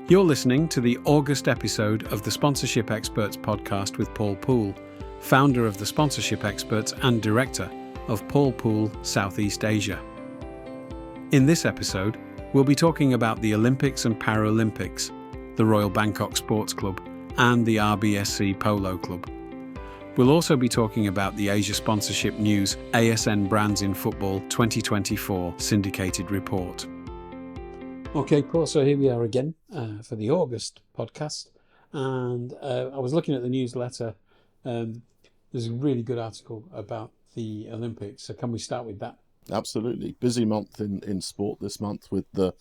You're listening to the August episode of the Sponsorship Experts podcast with Paul Poole, founder of the Sponsorship Experts and director of Paul Poole Southeast Asia. In this episode, we'll be talking about the Olympics and Paralympics, the Royal Bangkok Sports Club, and the RBSC Polo Club. We'll also be talking about the Asia Sponsorship News ASN Brands in Football 2024 syndicated report. Okay, Paul, so here we are again for the August podcast. And I was looking at the newsletter. There's a really good article about the Olympics. So can we start with that? Absolutely. Busy month in sport this month with the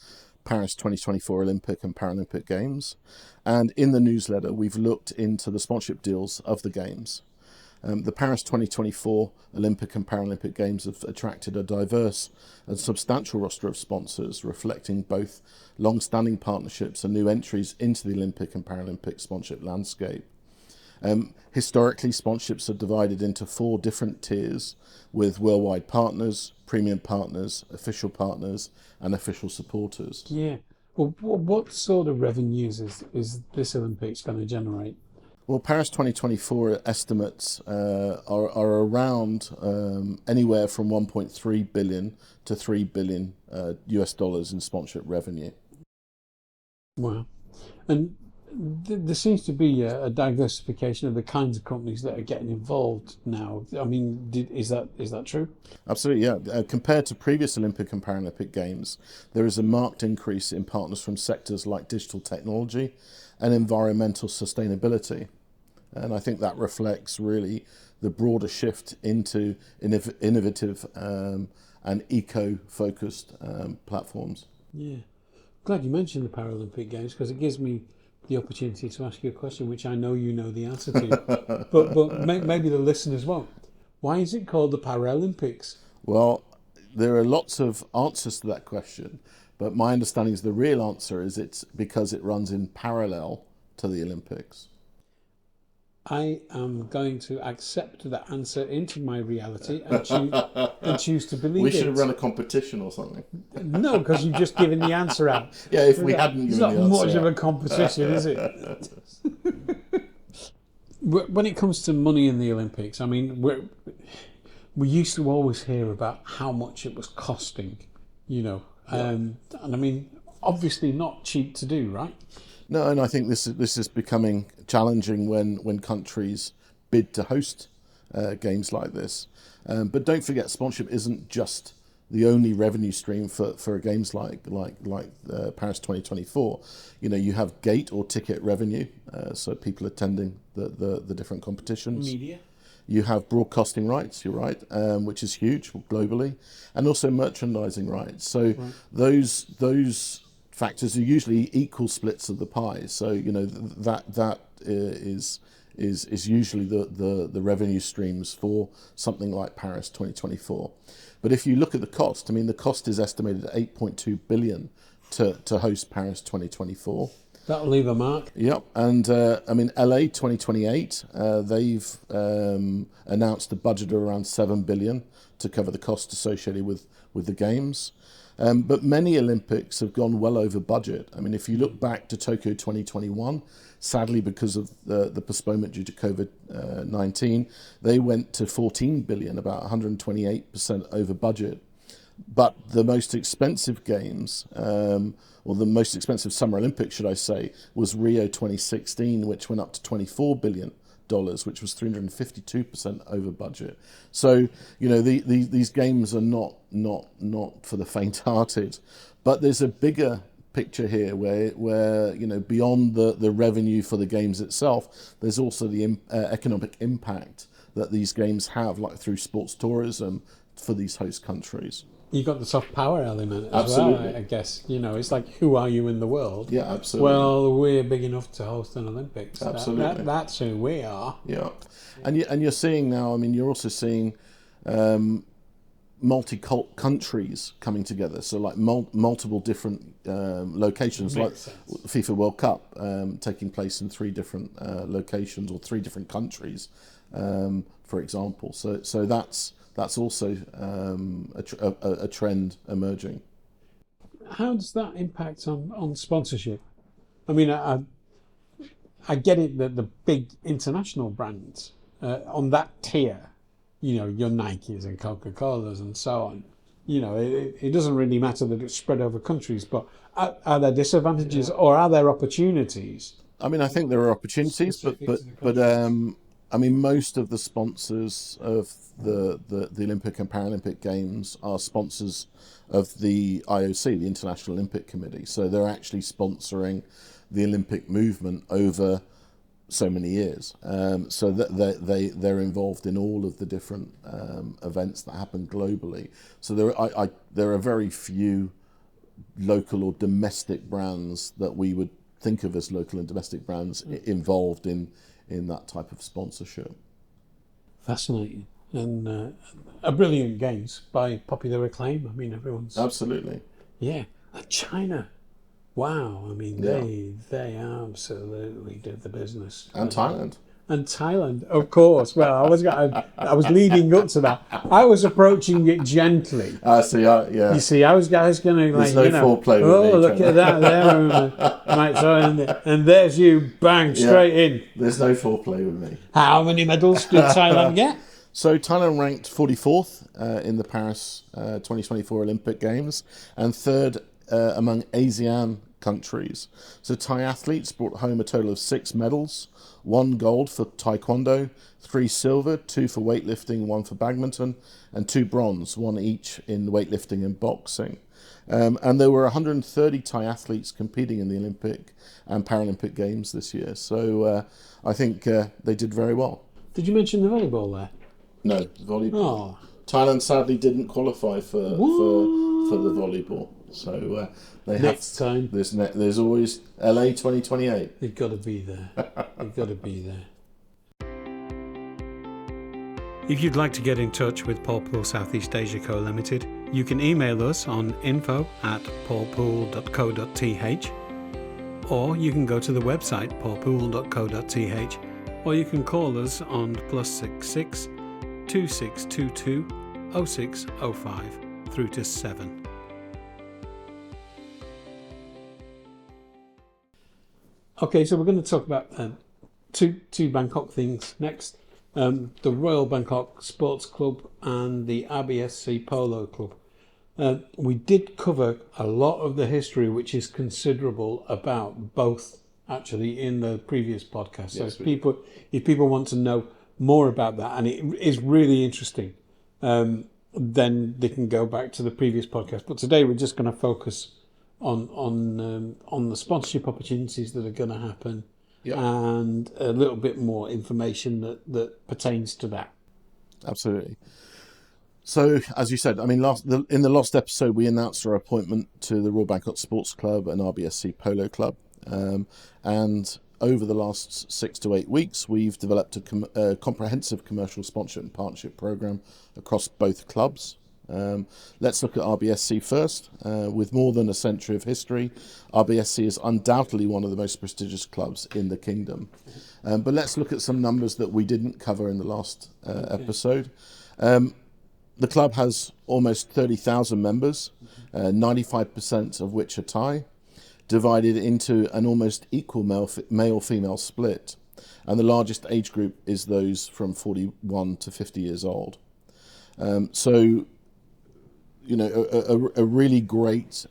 Paris 2024 Olympic and Paralympic Games. And in the newsletter, we've looked into the sponsorship deals of the Games. The Paris 2024 Olympic and Paralympic Games have attracted a diverse and substantial roster of sponsors, reflecting both long-standing partnerships and new entries into the Olympic and Paralympic sponsorship landscape. Historically, sponsorships are divided into 4 different tiers, with worldwide partners, premium partners, official partners, and official supporters. Yeah. Well, what sort of revenues is this Olympics going to generate? Well, Paris 2024 estimates are around anywhere from 1.3 billion to 3 billion US dollars in sponsorship revenue. Wow. And there seems to be a diversification of the kinds of companies that are getting involved now. I mean, is that true? Absolutely, yeah. Compared to previous Olympic and Paralympic Games, there is a marked increase in partners from sectors like digital technology and environmental sustainability. And I think that reflects really the broader shift into innovative and eco-focused platforms. Yeah. Glad you mentioned the Paralympic Games, because it gives me the opportunity to ask you a question which I know you know the answer to. but maybe the listeners won't. Why is it called the Paralympics? Well, there are lots of answers to that question, but my understanding is the real answer is it's because it runs in parallel to the Olympics. I am going to accept that answer into my reality and choose to believe it. We should have run a competition or something. No, because you've just given the answer out. Yeah, if we hadn't given the answer It's not much out. of a competition, is it? When it comes to money in the Olympics, I mean, we used to always hear about how much it was costing, and I mean, obviously not cheap to do, right? No, and I think this is becoming challenging when countries bid to host games like this. But don't forget, sponsorship isn't just the only revenue stream for games like Paris 2024. You have gate or ticket revenue, so people attending the different competitions. Media. You have broadcasting rights, you're right, which is huge globally, and also merchandising rights. So those factors are usually equal splits of the pie. So that is usually the revenue streams for something like Paris 2024. But if you look at the cost, I mean, the cost is estimated at 8.2 billion to host Paris 2024. That'll leave a mark. Yep, and I mean, LA 2028, they've announced a budget of around 7 billion to cover the cost associated with the games. But many Olympics have gone well over budget. I mean, if you look back to Tokyo 2021, sadly, because of the postponement due to COVID-19, they went to 14 billion, about 128% over budget. But the most expensive games, or the most expensive Summer Olympics, should I say, was Rio 2016, which went up to $24 billion, which was 352% over budget. So, these games are not for the faint-hearted. But there's a bigger picture here where beyond the revenue for the games itself, there's also the economic impact that these games have, like through sports tourism for these host countries. You've got the soft power element as Absolutely. well, I guess. It's like, who are you in the world? Yeah, absolutely. Well, we're big enough to host an Olympics. Absolutely. That's who we are. Yeah. And you're seeing now, I mean, you're also seeing multi-cult countries coming together. So like multiple different locations, like FIFA World Cup taking place in 3 different locations or 3 different countries, for example. So that's also a trend emerging. How does that impact on sponsorship? I mean, I get it that the big international brands on that tier, you know, your Nikes and Coca-Colas and so on, you know, it doesn't really matter that it's spread over countries, but are there disadvantages or are there opportunities? I mean, I think there are opportunities, but I mean, most of the sponsors of the Olympic and Paralympic Games are sponsors of the IOC, the International Olympic Committee. So they're actually sponsoring the Olympic movement over so many years. So that they're involved in all of the different events that happen globally. So there are very few local or domestic brands that we would think of as local and domestic brands involved in that type of sponsorship. Fascinating. And a brilliant games by popular acclaim. I mean, everyone's... Absolutely. Yeah. China. Wow. I mean, they absolutely did the business. And Thailand. And Thailand, of course. Well, I was leading up to that. I was approaching it gently. Yeah. You see, I was going to like, There's no foreplay with me, look at that there, right? So and there's you, bang, straight in. There's no foreplay with me. How many medals did Thailand get? So Thailand ranked 44th in the Paris 2024 Olympic Games and third among ASEAN countries. So Thai athletes brought home a total of 6 medals, 1 gold for Taekwondo, 3 silver, 2 for weightlifting, 1 for badminton, and 2 bronze, 1 each in weightlifting and boxing. And there were 130 Thai athletes competing in the Olympic and Paralympic Games this year. So I think they did very well. Did you mention the volleyball there? No, volleyball. Oh. Thailand sadly didn't qualify for the volleyball. So next time. There's always LA 2028. You've got to be there. You've got to be there. If you'd like to get in touch with Paul Pool Southeast Asia Co Limited, you can email us on info@paulpool.co.th, or you can go to the website paulpool.co.th, or you can call us on +66 2622 0605 through to 7. Okay, so we're going to talk about two Bangkok things next. The Royal Bangkok Sports Club and the RBSC Polo Club. We did cover a lot of the history, which is considerable, about both actually in the previous podcast. So Yes, if people want to know more about that, and it is really interesting, then they can go back to the previous podcast. But today we're just going to focus on the sponsorship opportunities that are going to happen, and a little bit more information that pertains to that. Absolutely. So, as you said, I mean, in the last episode, we announced our appointment to the Royal Bangkok Sports Club and RBSC Polo Club, and over the last 6 to 8 weeks, we've developed a comprehensive commercial sponsorship and partnership program across both clubs. Let's look at RBSC first. With more than a century of history, RBSC is undoubtedly one of the most prestigious clubs in the kingdom. But let's look at some numbers that we didn't cover in the last episode. The club has almost 30,000 members, 95% of which are Thai, divided into an almost equal male-female split. And the largest age group is those from 41 to 50 years old. So, you know, a really great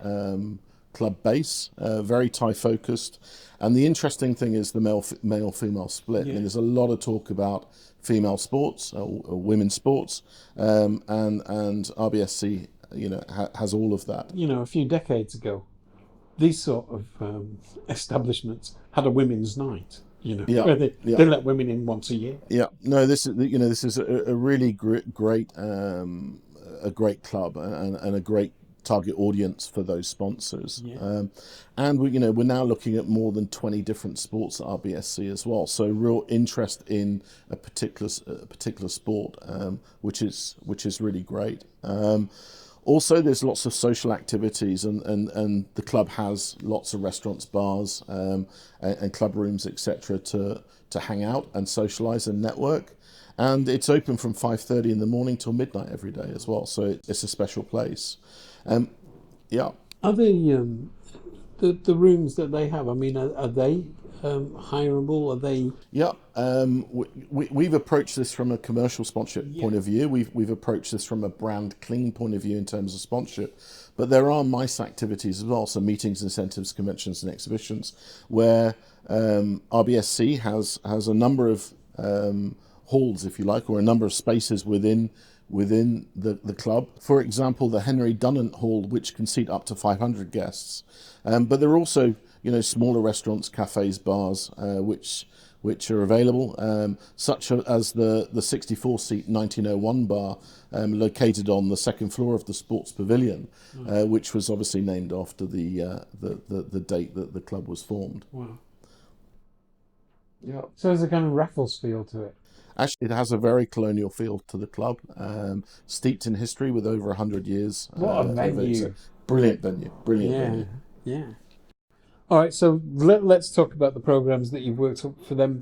club base, very Thai focused. And the interesting thing is the male-female split. I mean, there's a lot of talk about female sports or women's sports, and RBSC, you know, has all of that. You know, a few decades ago, these sort of establishments had a women's night. You know, where they let women in once a year. Yeah, no, this is a really great club and a great target audience for those sponsors. And we're now looking at more than 20 different sports at RBSC as well. So real interest in a particular sport, which is really great. Also, there's lots of social activities, and the club has lots of restaurants, bars, and club rooms, etc., to hang out and socialise and network. And it's open from 5:30 in the morning till midnight every day as well. So it's a special place. Are they the rooms that they have, I mean, are they hireable? Are they? Yeah, we've approached this from a commercial sponsorship point of view. We've approached this from a brand clean point of view in terms of sponsorship. But there are MICE activities as well, so meetings, incentives, conventions and exhibitions, where RBSC has a number of halls, if you like, or a number of spaces within the club. For example, the Henry Dunant Hall, which can seat up to 500 guests. But there are also, smaller restaurants, cafes, bars, which are available, such as the 64-seat 1901 bar, located on the second floor of the Sports Pavilion, which was obviously named after the date that the club was formed. Wow. Yeah. So there's a kind of Raffles feel to it. Actually, it has a very colonial feel to the club, steeped in history with over 100 years. What a venue. Brilliant venue. Venue. Yeah. All right, so let's talk about the programs that you've worked up for them.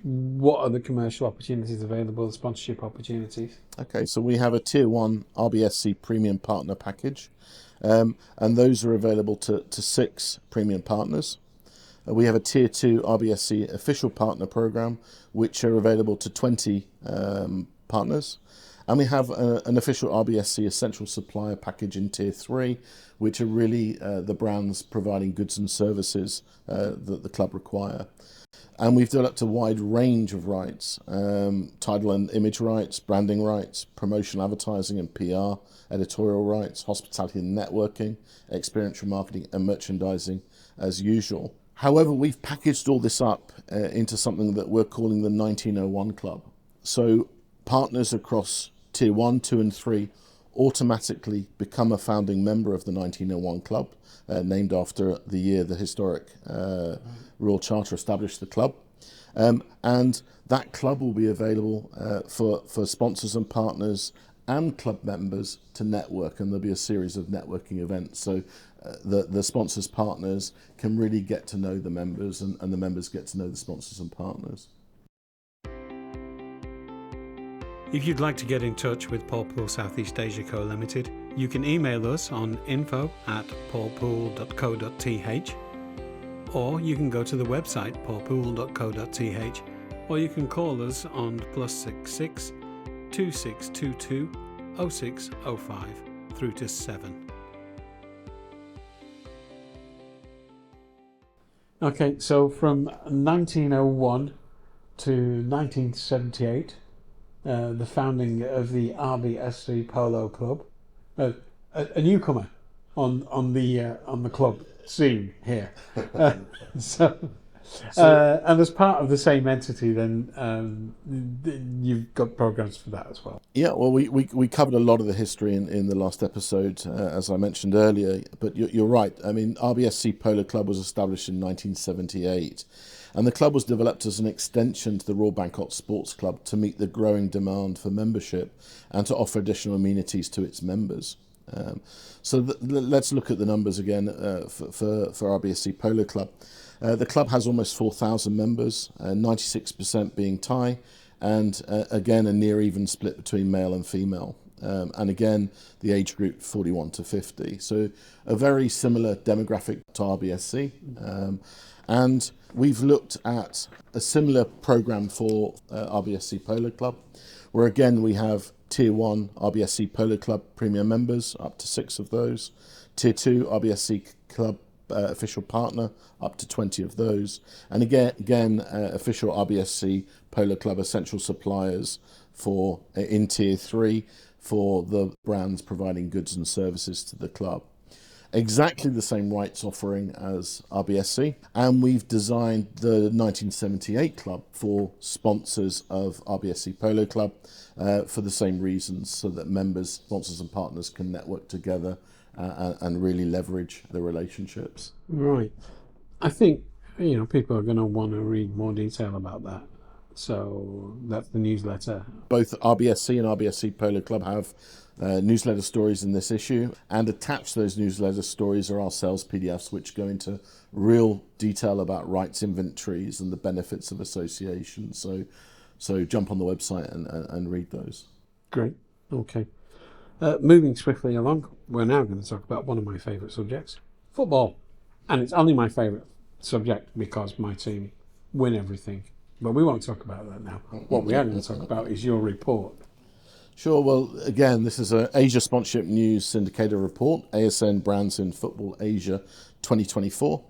What are the commercial opportunities available, the sponsorship opportunities? Okay, so we have a Tier 1 RBSC Premium Partner Package, and those are available to 6 premium partners. We have a Tier 2 RBSC Official Partner Program, which are available to 20 partners. And we have an official RBSC Essential Supplier Package in Tier 3, which are really the brands providing goods and services that the club require. And we've developed a wide range of rights, title and image rights, branding rights, promotional advertising and PR, editorial rights, hospitality and networking, experiential marketing and merchandising as usual. However, we've packaged all this up into something that we're calling the 1901 Club. So partners across Tier 1, 2 and 3 automatically become a founding member of the 1901 Club, named after the year the historic Royal Charter established the club. And that club will be available for sponsors and partners and club members to network, and there'll be a series of networking events. So the sponsors, partners can really get to know the members, and the members get to know the sponsors and partners. If you'd like to get in touch with Paul Pool Southeast Asia Co Limited, you can email us on info@paulpool.co.th, or you can go to the website paulpool.co.th, or you can call us on +66 2622 0605 through to 7. Okay, so from 1901 to 1978, the founding of the RBSC Polo Club, a newcomer on the club scene here. And as part of the same entity, then you've got programs for that as well. Yeah, well, we covered a lot of the history in the last episode, as I mentioned earlier. But you're right. I mean, RBSC Polo Club was established in 1978. And the club was developed as an extension to the Royal Bangkok Sports Club to meet the growing demand for membership and to offer additional amenities to its members. Let's look at the numbers again for RBSC Polo Club. The club has almost 4,000 members, 96% being Thai, and again a near even split between male and female. And again, the age group 41 to 50. So a very similar demographic to RBSC. And we've looked at a similar program for RBSC Polo Club, where again we have Tier 1 RBSC Polo Club Premium members, up to 6 of those. Tier 2 RBSC Club official partner, up to 20 of those. And again official RBSC Polo Club essential suppliers for in Tier 3 for the brands providing goods and services to the club. Exactly the same rights offering as RBSC, and we've designed the 1978 club for sponsors of RBSC Polo Club for the same reasons, so that members, sponsors and partners can network together and really leverage the relationships. Right. I think people are going to want to read more detail about that. So that's the newsletter. Both RBSC and RBSC Polo Club have newsletter stories in this issue, and attached to those newsletter stories are our sales PDFs, which go into real detail about rights inventories and the benefits of association. So jump on the website and read those. Great. Okay. Moving swiftly along, we're now going to talk about one of my favourite subjects, football. And it's only my favourite subject because my team win everything. But we won't talk about that now. What we are going to talk about is your report. Sure. Well, again, this is an Asia Sponsorship News Syndicator report, ASN Brands in Football Asia 2024.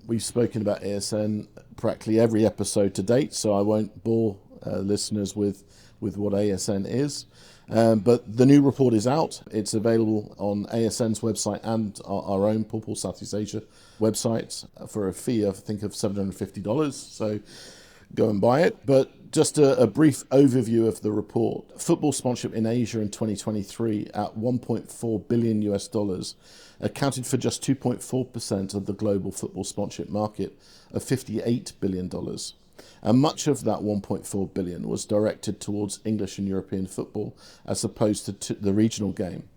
We've spoken about ASN practically every episode to date, so I won't bore listeners with what ASN is. But the new report is out. It's available on ASN's website and our own Paul Pool Southeast Asia website for a fee, I think, of $750. So go and buy it. But just a brief overview of the report. Football sponsorship in Asia in 2023 at $1.4 billion accounted for just 2.4% of the global football sponsorship market of $58 billion. And much of that 1.4 billion was directed towards English and European football as opposed to the regional game.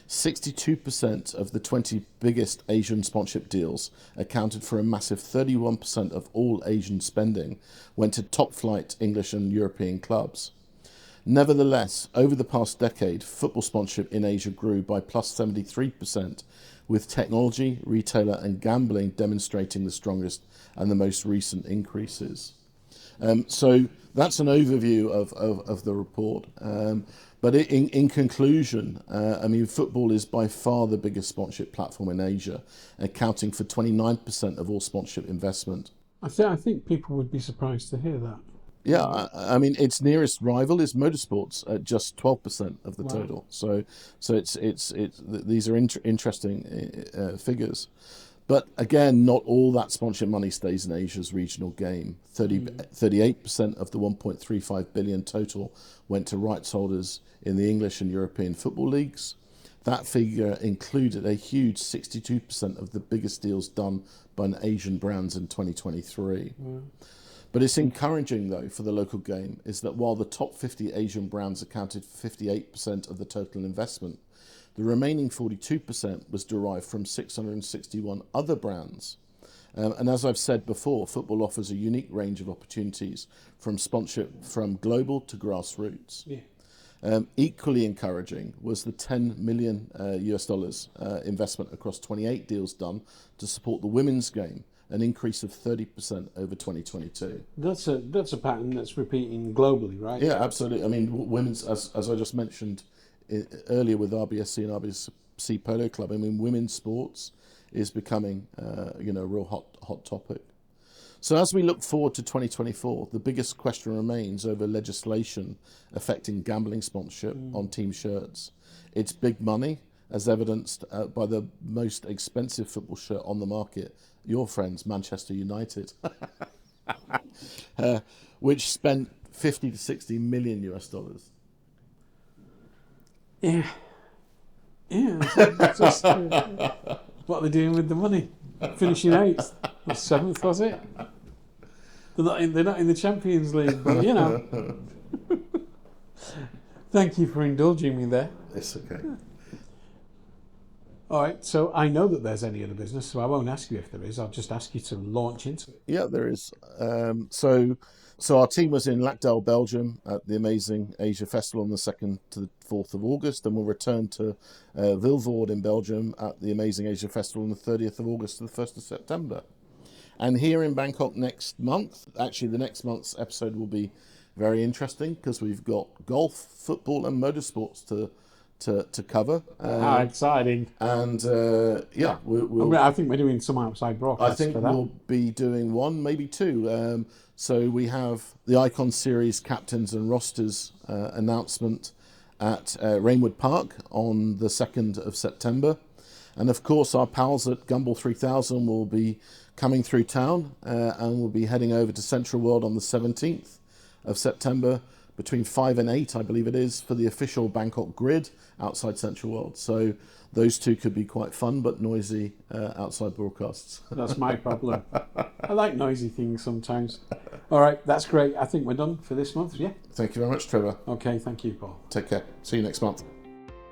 62% of the 20 biggest Asian sponsorship deals accounted for a massive 31% of all Asian spending went to top-flight English and European clubs. Nevertheless, over the past decade, football sponsorship in Asia grew by plus 73%, with technology, retailer and gambling demonstrating the strongest and the most recent increases. So that's an overview of the report. But in conclusion, football is by far the biggest sponsorship platform in Asia, accounting for 29% of all sponsorship investment. I think people would be surprised to hear that. Yeah, its nearest rival is motorsports at just 12% of the total. So these are interesting figures. But again, not all that sponsorship money stays in Asia's regional game. 38% of the 1.35 billion total went to rights holders in the English and European football leagues. That figure included a huge 62% of the biggest deals done by an Asian brands in 2023. But it's encouraging, though, for the local game, is that while the top 50 Asian brands accounted for 58% of the total investment, the remaining 42% was derived from 661 other brands. And as I've said before, football offers a unique range of opportunities from sponsorship from global to grassroots. Yeah. Equally encouraging was the $10 million investment across 28 deals done to support the women's game, an increase of 30% over 2022. That's a pattern that's repeating globally, right? Yeah, absolutely. Women's, as I just mentioned earlier with RBSC and RBSC Polo Club, women's sports is becoming a real hot topic. So as we look forward to 2024, the biggest question remains over legislation affecting gambling sponsorship on team shirts. It's big money, as evidenced by the most expensive football shirt on the market, your friends, Manchester United, which spent $50 to $60 million. Yeah. It's just, what are they doing with the money? Finishing 8th or 7th, was it? They're not in the Champions League, but Thank you for indulging me there. It's okay. All right, so I know that there's any other business, so I won't ask you if there is. I'll just ask you to launch into it. Yeah, there is. So our team was in Lackdale, Belgium at the amazing Asia Festival on the 2nd to the 4th of August, and we'll return to Vilvoorde in Belgium at the amazing Asia Festival on the 30th of August to the 1st of September. And here in Bangkok next month, actually the next month's episode will be very interesting because we've got golf, football and motorsports to cover. How exciting. And I think we're doing some outside broadcasts. I think we'll be doing one, maybe two. So we have the Icon Series captains and rosters announcement at Rainwood Park on the 2nd of September. And of course, our pals at Gumball 3000 will be coming through town and we'll be heading over to Central World on the 17th of September between 5 and 8, I believe it is, for the official Bangkok grid outside Central World. So those two could be quite fun but noisy outside broadcasts. That's my problem. I like noisy things sometimes. All right, that's great. I think we're done for this month, yeah? Thank you very much, Trevor. Okay, thank you, Paul. Take care. See you next month.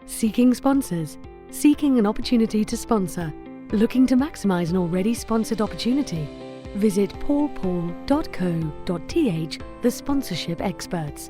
Seeking sponsors. Seeking an opportunity to sponsor. Looking to maximise an already sponsored opportunity? Visit paulpool.co.th, the sponsorship experts.